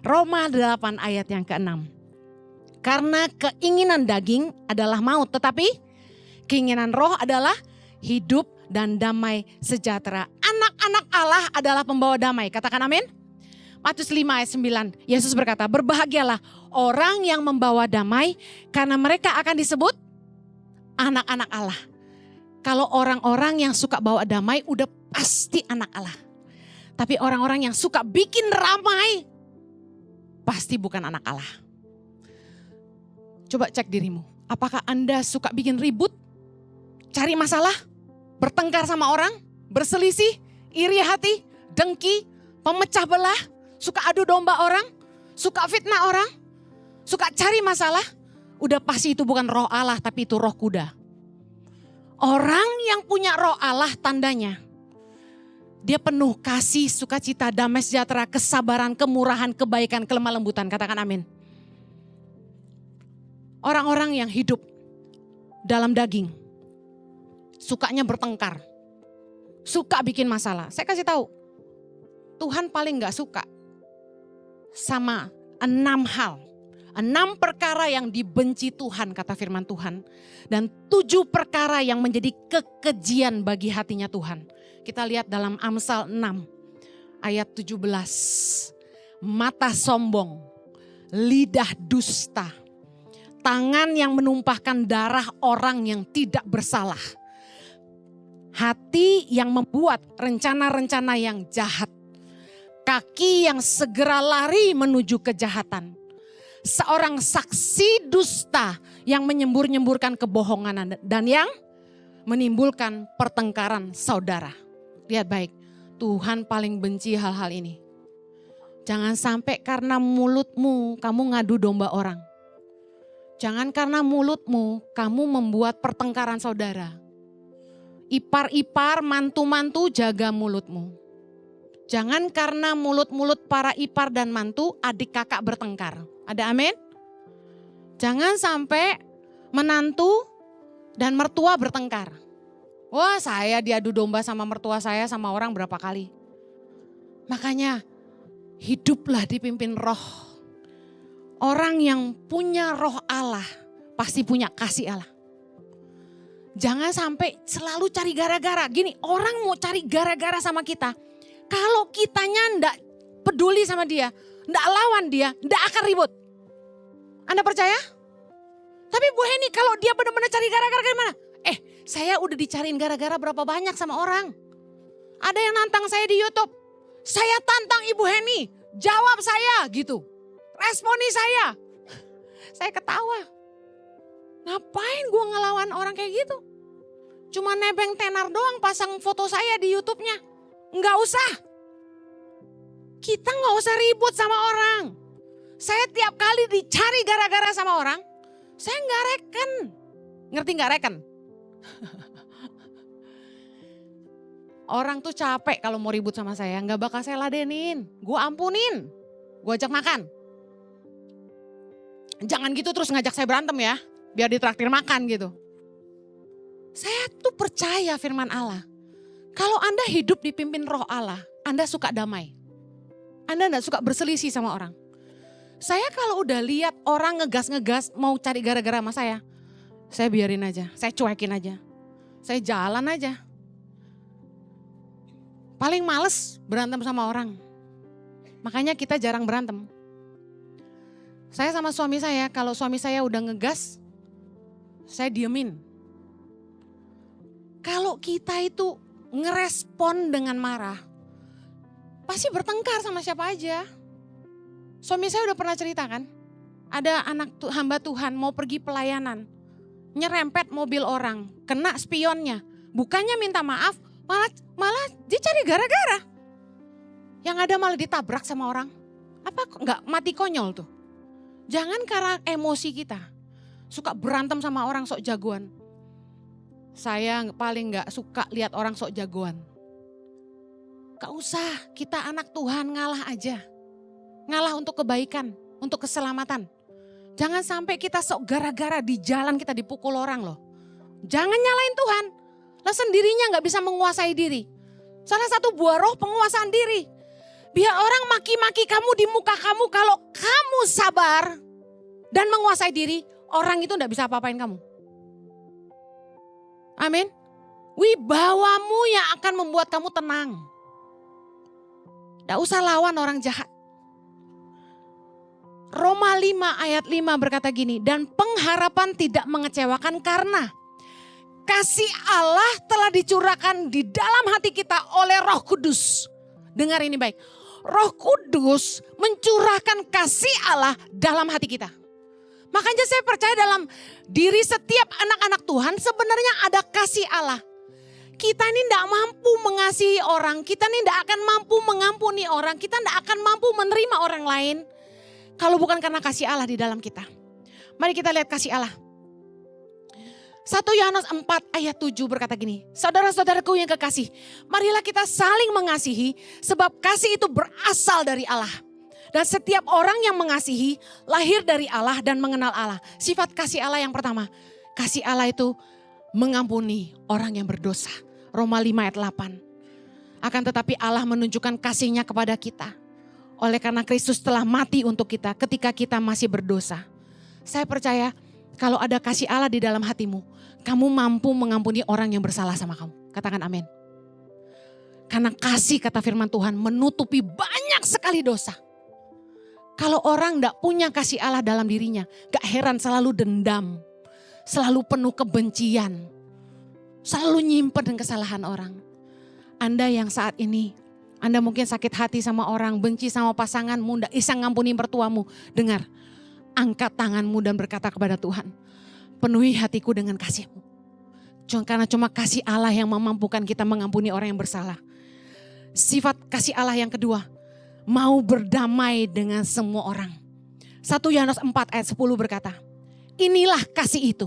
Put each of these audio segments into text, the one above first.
Roma 8 ayat yang ke-6. Karena keinginan daging adalah maut, tetapi keinginan roh adalah hidup dan damai sejahtera. Anak-anak Allah adalah pembawa damai. Katakan amin. Matius 5 ayat 9. Yesus berkata, berbahagialah orang yang membawa damai karena mereka akan disebut anak-anak Allah. Kalau orang-orang yang suka bawa damai udah pasti anak Allah. Tapi orang-orang yang suka bikin ramai pasti bukan anak Allah. Coba cek dirimu. Apakah Anda suka bikin ribut? Cari masalah? Bertengkar sama orang? Berselisih? Iri hati? Dengki? Pemecah belah? Suka adu domba orang? Suka fitnah orang? Suka cari masalah? Udah pasti itu bukan roh Allah, tapi itu roh kuda. Orang yang punya roh Allah tandanya, dia penuh kasih, sukacita, damai sejahtera, kesabaran, kemurahan, kebaikan, kelemah lembutan. Katakan amin. Orang-orang yang hidup dalam daging, sukanya bertengkar, suka bikin masalah. Saya kasih tahu, Tuhan paling gak suka sama 6 hal. 6 perkara yang dibenci Tuhan, kata firman Tuhan. Dan 7 perkara yang menjadi kekejian bagi hatinya Tuhan. Kita lihat dalam Amsal 6 ayat 17. Mata sombong, lidah dusta, tangan yang menumpahkan darah orang yang tidak bersalah. Hati yang membuat rencana-rencana yang jahat. Kaki yang segera lari menuju kejahatan. Seorang saksi dusta yang menyembur-nyemburkan kebohongan dan yang menimbulkan pertengkaran saudara. Lihat baik, Tuhan paling benci hal-hal ini. Jangan sampai karena mulutmu kamu ngadu domba orang. Jangan karena mulutmu kamu membuat pertengkaran saudara. Ipar-ipar, mantu-mantu jaga mulutmu. Jangan karena mulut-mulut para ipar dan mantu adik kakak bertengkar. Ada amin? Jangan sampai menantu dan mertua bertengkar. Wah, saya diadu domba sama mertua saya sama orang berapa kali. Makanya hiduplah dipimpin roh. Orang yang punya roh Allah pasti punya kasih Allah. Jangan sampai selalu cari gara-gara. Gini, orang mau cari gara-gara sama kita. Kalau kitanya ndak peduli sama dia, ndak lawan dia, ndak akan ribut. Anda percaya? Tapi Bu Heni kalau dia benar-benar cari gara-gara gimana? Saya udah dicariin gara-gara berapa banyak sama orang. Ada yang nantang saya di YouTube. Saya tantang Ibu Heni, jawab saya gitu. Responi saya. Saya ketawa. Ngapain gue ngelawan orang kayak gitu? Cuma nebeng tenar doang pasang foto saya di YouTube-nya. Nggak usah. Kita nggak usah ribut sama orang. Saya tiap kali dicari gara-gara sama orang, saya nggak reken. Ngerti nggak reken? Orang tuh capek kalau mau ribut sama saya, nggak bakal saya ladenin. Gue ampunin, gue ajak makan. Jangan gitu terus ngajak saya berantem ya, biar ditraktir makan gitu. Saya tuh percaya firman Allah. Kalau Anda hidup dipimpin roh Allah, Anda suka damai. Anda enggak suka berselisih sama orang. Saya kalau udah lihat orang ngegas-ngegas mau cari gara-gara sama saya biarin aja, saya cuekin aja. Saya jalan aja. Paling males berantem sama orang. Makanya kita jarang berantem. Saya sama suami saya, kalau suami saya udah ngegas, saya diemin. Kalau kita itu ngerespon dengan marah, pasti bertengkar sama siapa aja. Suami saya udah pernah cerita kan, ada anak hamba Tuhan mau pergi pelayanan, nyerempet mobil orang, kena spionnya. Bukannya minta maaf, malah dia cari gara-gara. Yang ada malah ditabrak sama orang. Apa nggak mati konyol tuh? Jangan karena emosi kita, suka berantem sama orang sok jagoan. Saya paling nggak suka lihat orang sok jagoan. Gak usah, kita anak Tuhan ngalah aja. Ngalah untuk kebaikan, untuk keselamatan. Jangan sampai kita sok gara-gara di jalan kita dipukul orang loh. Jangan nyalain Tuhan. Lah sendirinya gak bisa menguasai diri. Salah satu buah roh penguasaan diri. Biar orang maki-maki kamu di muka kamu, kalau kamu sabar dan menguasai diri, orang itu enggak bisa apa-apain kamu. Amin. Wibawamu yang akan membuat kamu tenang. Enggak usah lawan orang jahat. Roma 5 ayat 5 berkata gini, dan pengharapan tidak mengecewakan karena kasih Allah telah dicurahkan di dalam hati kita oleh Roh Kudus. Dengar ini baik, Roh Kudus mencurahkan kasih Allah dalam hati kita. Makanya saya percaya dalam diri setiap anak-anak Tuhan sebenarnya ada kasih Allah. Kita ini tidak mampu mengasihi orang, kita ini tidak akan mampu mengampuni orang, kita tidak akan mampu menerima orang lain. Kalau bukan karena kasih Allah di dalam kita. Mari kita lihat kasih Allah. 1 Yohanes 4 ayat 7 berkata gini. Saudara-saudaraku yang kekasih, marilah kita saling mengasihi sebab kasih itu berasal dari Allah. Dan setiap orang yang mengasihi lahir dari Allah dan mengenal Allah. Sifat kasih Allah yang pertama, kasih Allah itu mengampuni orang yang berdosa. Roma 5 ayat 8. Akan tetapi Allah menunjukkan kasih-Nya kepada kita. Oleh karena Kristus telah mati untuk kita ketika kita masih berdosa. Saya percaya kalau ada kasih Allah di dalam hatimu, kamu mampu mengampuni orang yang bersalah sama kamu. Katakan amin. Karena kasih, kata firman Tuhan, menutupi banyak sekali dosa. Kalau orang tidak punya kasih Allah dalam dirinya, gak heran selalu dendam, selalu penuh kebencian, selalu nyimpen kesalahan orang. Anda yang saat ini, Anda mungkin sakit hati sama orang, benci sama pasanganmu, tidak bisa ngampuni mertuamu. Dengar, angkat tanganmu dan berkata kepada Tuhan, penuhi hatiku dengan kasih-Mu. Karena cuma kasih Allah yang memampukan kita mengampuni orang yang bersalah. Sifat kasih Allah yang kedua, mau berdamai dengan semua orang. 1 Yohanes 4 ayat 10 berkata, inilah kasih itu.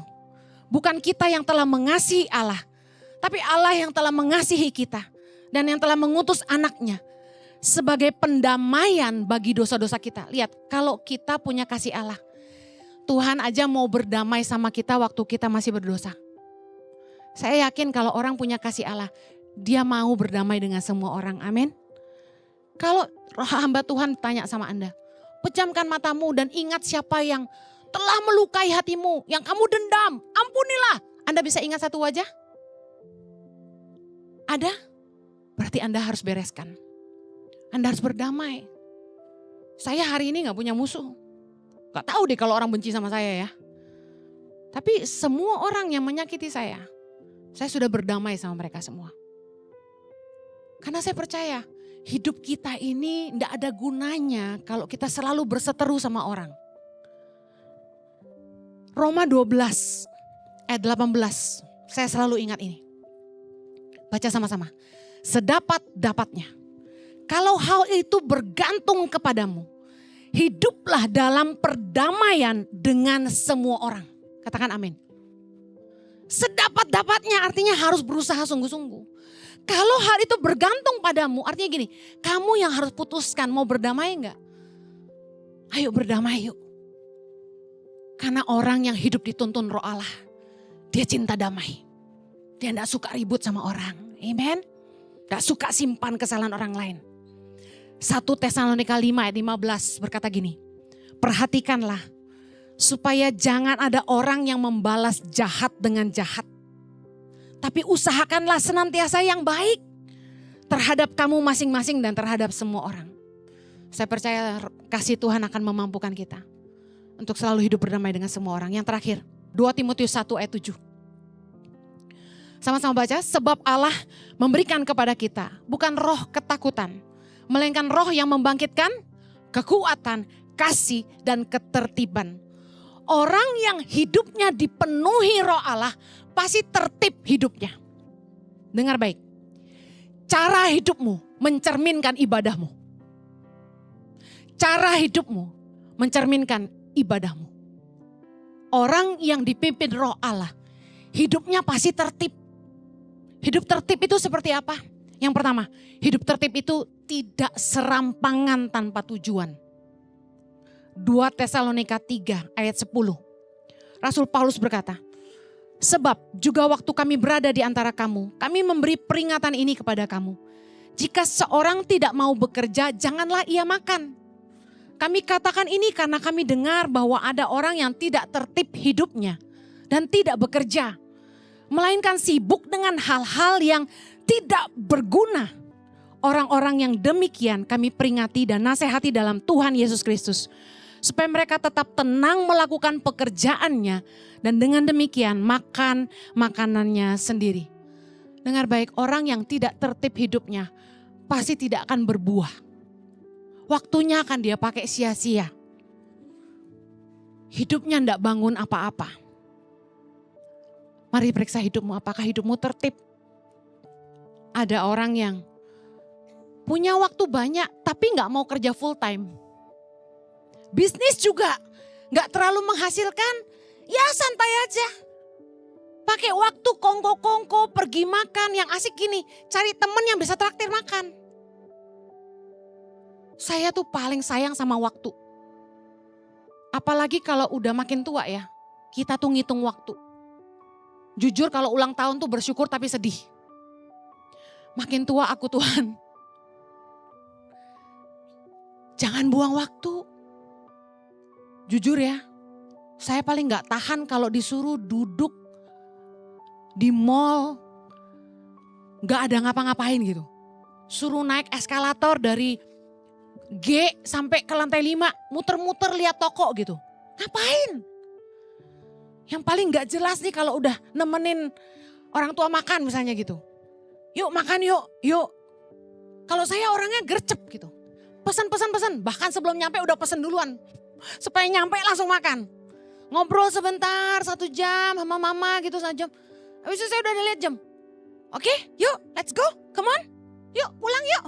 Bukan kita yang telah mengasihi Allah, tapi Allah yang telah mengasihi kita. Dan yang telah mengutus anaknya sebagai pendamaian bagi dosa-dosa kita. Lihat, kalau kita punya kasih Allah, Tuhan aja mau berdamai sama kita waktu kita masih berdosa. Saya yakin kalau orang punya kasih Allah, dia mau berdamai dengan semua orang. Amin. Kalau hamba Tuhan tanya sama Anda, pejamkan matamu dan ingat siapa yang telah melukai hatimu, yang kamu dendam, ampunilah. Anda bisa ingat satu wajah? Ada? Berarti Anda harus bereskan. Anda harus berdamai. Saya hari ini gak punya musuh. Gak tahu deh kalau orang benci sama saya ya. Tapi semua orang yang menyakiti saya sudah berdamai sama mereka semua. Karena saya percaya hidup kita ini gak ada gunanya kalau kita selalu berseteru sama orang. Roma 12 ayat 18. Saya selalu ingat ini. Baca sama-sama. Sedapat-dapatnya. Kalau hal itu bergantung kepadamu, hiduplah dalam perdamaian dengan semua orang. Katakan amin. Sedapat-dapatnya artinya harus berusaha sungguh-sungguh. Kalau hal itu bergantung padamu, artinya gini, kamu yang harus putuskan mau berdamai enggak? Ayo berdamai yuk. Karena orang yang hidup dituntun Roh Allah, dia cinta damai. Dia enggak suka ribut sama orang. Amen. Gak suka simpan kesalahan orang lain. 1 Tesalonika 5 ayat 15 berkata gini. Perhatikanlah supaya jangan ada orang yang membalas jahat dengan jahat. Tapi usahakanlah senantiasa yang baik terhadap kamu masing-masing dan terhadap semua orang. Saya percaya kasih Tuhan akan memampukan kita untuk selalu hidup berdamai dengan semua orang. Yang terakhir, 2 Timotius 1 ayat 7. Sama-sama baca, sebab Allah memberikan kepada kita bukan roh ketakutan, melainkan roh yang membangkitkan kekuatan, kasih, dan ketertiban. Orang yang hidupnya dipenuhi Roh Allah pasti tertib hidupnya. Dengar baik, cara hidupmu mencerminkan ibadahmu. Cara hidupmu mencerminkan ibadahmu. Orang yang dipimpin Roh Allah, hidupnya pasti tertib. Hidup tertib itu seperti apa? Yang pertama, hidup tertib itu tidak serampangan tanpa tujuan. 2 Tesalonika 3 ayat 10. Rasul Paulus berkata, sebab juga waktu kami berada di antara kamu, kami memberi peringatan ini kepada kamu. Jika seorang tidak mau bekerja, janganlah ia makan. Kami katakan ini karena kami dengar bahwa ada orang yang tidak tertib hidupnya dan tidak bekerja, melainkan sibuk dengan hal-hal yang tidak berguna. Orang-orang yang demikian kami peringati dan nasihati dalam Tuhan Yesus Kristus, supaya mereka tetap tenang melakukan pekerjaannya dan dengan demikian makan makanannya sendiri. Dengar baik, orang yang tidak tertib hidupnya pasti tidak akan berbuah. Waktunya akan dia pakai sia-sia. Hidupnya tidak bangun apa-apa. Mari periksa hidupmu, apakah hidupmu tertib? Ada orang yang punya waktu banyak tapi gak mau kerja full time. Bisnis juga gak terlalu menghasilkan, ya santai aja. Pakai waktu kongko-kongko, pergi makan, yang asik gini, cari temen yang bisa traktir makan. Saya tuh paling sayang sama waktu. Apalagi kalau udah makin tua ya, kita tuh ngitung waktu. Jujur kalau ulang tahun tuh bersyukur tapi sedih. Makin tua aku Tuhan. Jangan buang waktu. Jujur ya, saya paling gak tahan kalau disuruh duduk di mall, gak ada ngapa-ngapain gitu. Suruh naik eskalator dari G sampai ke lantai 5, muter-muter lihat toko gitu. Ngapain? Yang paling gak jelas nih kalau udah nemenin orang tua makan misalnya gitu. Yuk makan yuk. Kalau saya orangnya gercep gitu. Pesan, bahkan sebelum nyampe udah pesen duluan. Supaya nyampe langsung makan. Ngobrol sebentar, 1 jam sama mama gitu 1 jam. Habis itu saya udah lihat jam. Oke, yuk let's go, come on. Yuk pulang yuk.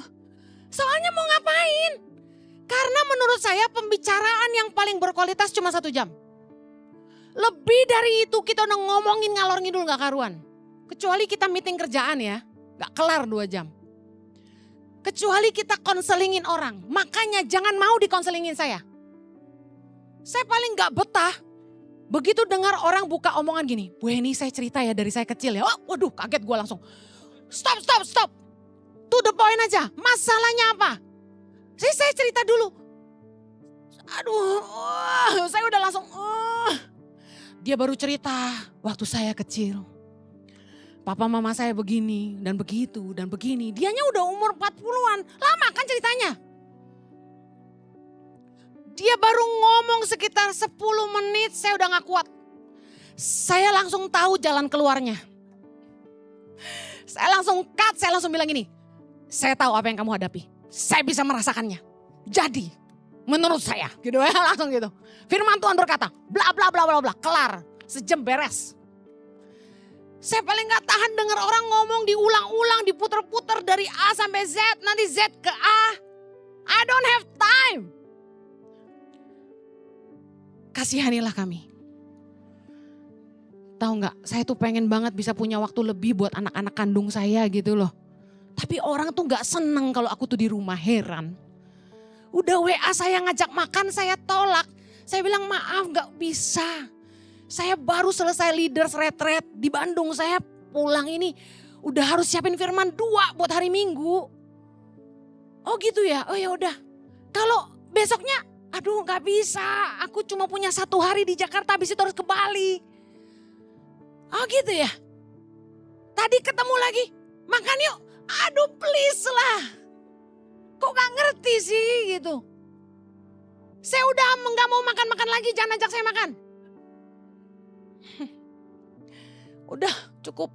Soalnya mau ngapain? Karena menurut saya pembicaraan yang paling berkualitas cuma 1 jam. Lebih dari itu kita udah ngomongin ngalor ngidul gak karuan. Kecuali kita meeting kerjaan ya, gak kelar 2 jam. Kecuali kita konselingin orang, makanya jangan mau dikonselingin saya. Saya paling gak betah. Begitu dengar orang buka omongan gini, Bu Heni saya cerita ya dari saya kecil ya. Oh, waduh kaget gue langsung. Stop. To the point aja, masalahnya apa? Saya cerita dulu. Aduh, saya udah langsung. Dia baru cerita waktu saya kecil. Papa mama saya begini dan begitu dan begini. Dianya udah umur 40-an, lama kan ceritanya. Dia baru ngomong sekitar 10 menit, saya udah gak kuat. Saya langsung tahu jalan keluarnya. Saya langsung cut, saya langsung bilang gini. Saya tahu apa yang kamu hadapi. Saya bisa merasakannya. Jadi, menurut saya, gitu ya, langsung gitu. Firman Tuhan berkata, bla bla bla bla bla, kelar. Sejam beres. Saya paling gak tahan dengar orang ngomong diulang-ulang, diputer-puter dari A sampai Z, nanti Z ke A. I don't have time. Kasihanilah kami. Tahu nggak? Saya tuh pengen banget bisa punya waktu lebih buat anak-anak kandung saya gitu loh. Tapi orang tuh nggak seneng kalau aku tuh di rumah, heran. Udah WA saya ngajak makan, saya tolak. Saya bilang maaf nggak bisa. Saya baru selesai leaders retreat di Bandung. Saya pulang ini udah harus siapin firman 2 buat hari Minggu. Oh gitu ya? Oh ya udah. Kalau besoknya aduh gak bisa, aku cuma punya 1 hari di Jakarta, habis itu harus ke Bali. Oh gitu ya. Tadi ketemu lagi, makan yuk. Aduh please lah. Kok gak ngerti sih gitu. Saya udah gak mau makan-makan lagi, jangan ajak saya makan. Udah cukup.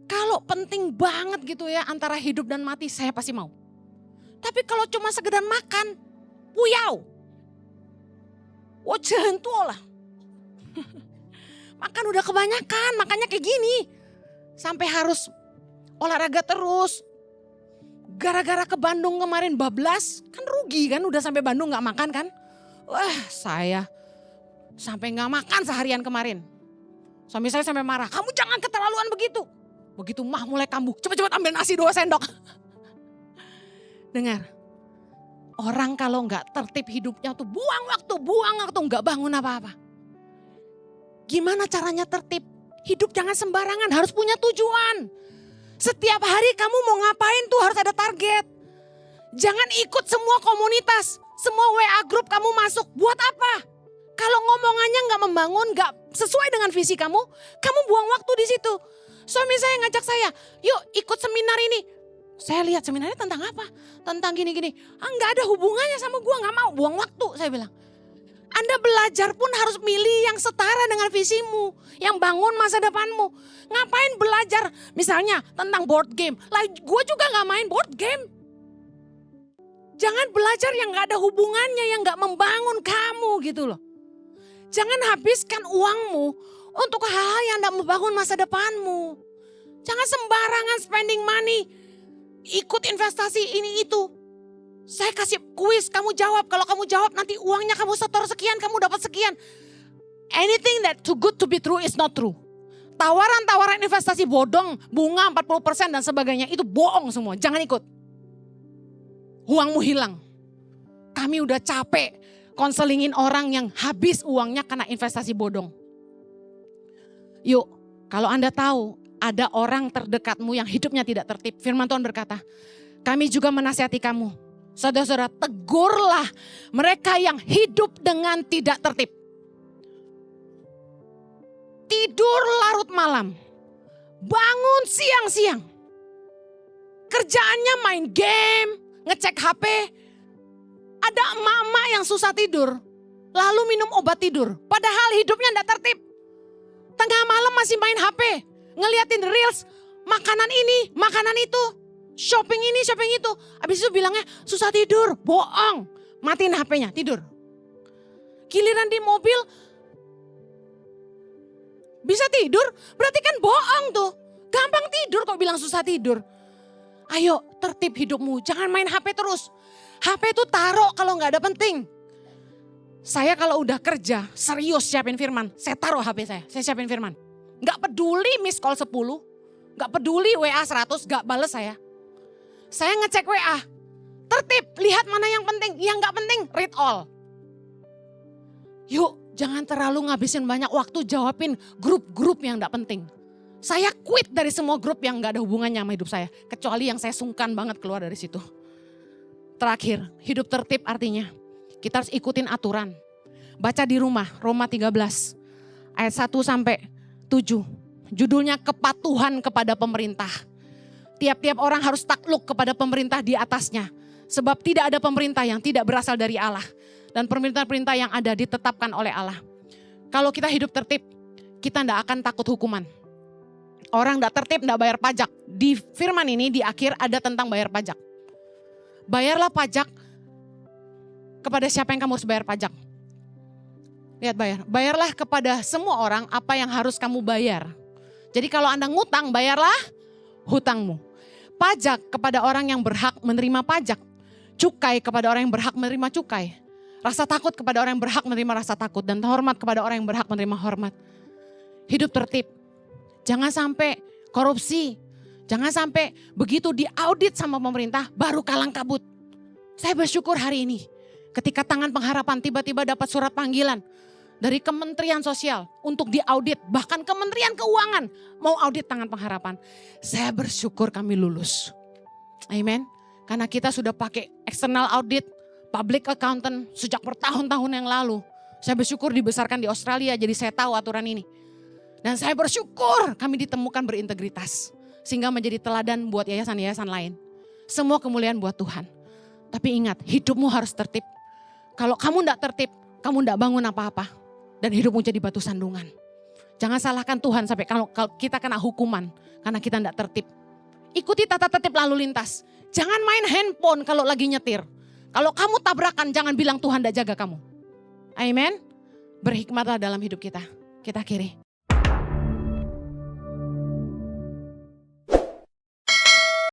Kalau penting banget gitu ya antara hidup dan mati, saya pasti mau. Tapi kalau cuma sekedar makan, puyau. Wajan tuh lah. Makan udah kebanyakan, makanya kayak gini. Sampai harus olahraga terus. Gara-gara ke Bandung kemarin bablas, kan rugi kan udah sampai Bandung gak makan kan. Wah saya sampai gak makan seharian kemarin. Suami saya sampai marah, kamu jangan keterlaluan begitu. Begitu mah mulai kambuh, cepet-cepet ambil nasi 2 sendok. Dengar. Orang kalau nggak tertib hidupnya tuh buang waktu nggak bangun apa-apa. Gimana caranya tertib? Hidup jangan sembarangan, harus punya tujuan. Setiap hari kamu mau ngapain tuh harus ada target. Jangan ikut semua komunitas, semua WA grup kamu masuk. Buat apa? Kalau ngomongannya gak membangun, gak sesuai dengan visi kamu buang waktu di situ. Suami saya ngajak saya, yuk ikut seminar ini. Saya lihat seminarnya tentang apa? Tentang gini-gini. Gak ada hubungannya sama gue, gak mau, buang waktu, saya bilang. Anda belajar pun harus milih yang setara dengan visimu, yang bangun masa depanmu. Ngapain belajar misalnya tentang board game? Lah gue juga gak main board game. Jangan belajar yang gak ada hubungannya, yang gak membangun kamu gitu loh. Jangan habiskan uangmu untuk hal-hal yang gak membangun masa depanmu. Jangan sembarangan spending money, ikut investasi ini itu. Saya kasih kuis, kamu jawab. Kalau kamu jawab nanti uangnya kamu setor sekian, kamu dapat sekian. Anything that too good to be true is not true. Tawaran-tawaran investasi bodong, bunga 40% dan sebagainya, itu bohong semua. Jangan ikut. Uangmu hilang. Kami udah capek konselingin orang yang habis uangnya karena investasi bodong. Yuk, kalau Anda tahu ada orang terdekatmu yang hidupnya tidak tertib, firman Tuhan berkata, kami juga menasihati kamu. Saudara-saudara, tegurlah mereka yang hidup dengan tidak tertib. Tidur larut malam, bangun siang-siang. Kerjaannya main game, ngecek HP. Ada emak-emak yang susah tidur, lalu minum obat tidur. Padahal hidupnya tidak tertib. Tengah malam masih main HP, ngeliatin reels, makanan ini, makanan itu. Shopping ini, shopping itu. Habis itu bilangnya susah tidur, bohong. Matiin HP-nya, tidur. Giliran di mobil, bisa tidur, berarti kan bohong tuh. Gampang tidur kok bilang susah tidur. Ayo tertib hidupmu, jangan main HP terus. HP itu taruh kalau gak ada penting. Saya kalau udah kerja, serius siapin firman, saya taruh HP saya siapin firman. Gak peduli miss call 10, gak peduli WA 100, gak bales saya. Saya ngecek WA, tertib, lihat mana yang penting, yang gak penting, read all. Yuk, jangan terlalu ngabisin banyak waktu jawabin grup-grup yang gak penting. Saya quit dari semua grup yang gak ada hubungannya sama hidup saya. Kecuali yang saya sungkan banget keluar dari situ. Terakhir, hidup tertib artinya kita harus ikutin aturan. Baca di rumah, Roma 13, ayat 1 sampai 7. Judulnya kepatuhan kepada pemerintah. Tiap-tiap orang harus takluk kepada pemerintah di atasnya. Sebab tidak ada pemerintah yang tidak berasal dari Allah. Dan perintah-perintah yang ada ditetapkan oleh Allah. Kalau kita hidup tertib, kita tidak akan takut hukuman. Orang tidak tertib tidak bayar pajak. Di firman ini di akhir ada tentang bayar pajak. Bayarlah pajak kepada siapa yang kamu harus bayar pajak. Lihat bayar. Bayarlah kepada semua orang apa yang harus kamu bayar. Jadi kalau Anda ngutang, bayarlah hutangmu. Pajak kepada orang yang berhak menerima pajak. Cukai kepada orang yang berhak menerima cukai. Rasa takut kepada orang yang berhak menerima rasa takut. Dan hormat kepada orang yang berhak menerima hormat. Hidup tertib. Jangan sampai korupsi. Jangan sampai begitu diaudit sama pemerintah baru kalang kabut. Saya bersyukur hari ini. Ketika Tangan Pengharapan tiba-tiba dapat surat panggilan. Dari Kementerian Sosial untuk diaudit. Bahkan Kementerian Keuangan mau audit Tangan Pengharapan. Saya bersyukur kami lulus. Amen. Karena kita sudah pakai external audit, public accountant sejak bertahun-tahun yang lalu. Saya bersyukur dibesarkan di Australia jadi saya tahu aturan ini. Dan saya bersyukur kami ditemukan berintegritas. Sehingga menjadi teladan buat yayasan-yayasan lain. Semua kemuliaan buat Tuhan. Tapi ingat hidupmu harus tertib. Kalau kamu tidak tertib, kamu tidak bangun apa-apa. Dan hidupmu jadi batu sandungan. Jangan salahkan Tuhan sampai kalau kita kena hukuman. Karena kita tidak tertib. Ikuti tata tertib lalu lintas. Jangan main handphone kalau lagi nyetir. Kalau kamu tabrakan jangan bilang Tuhan tidak jaga kamu. Amen. Berhikmatlah dalam hidup kita. Kita akhiri.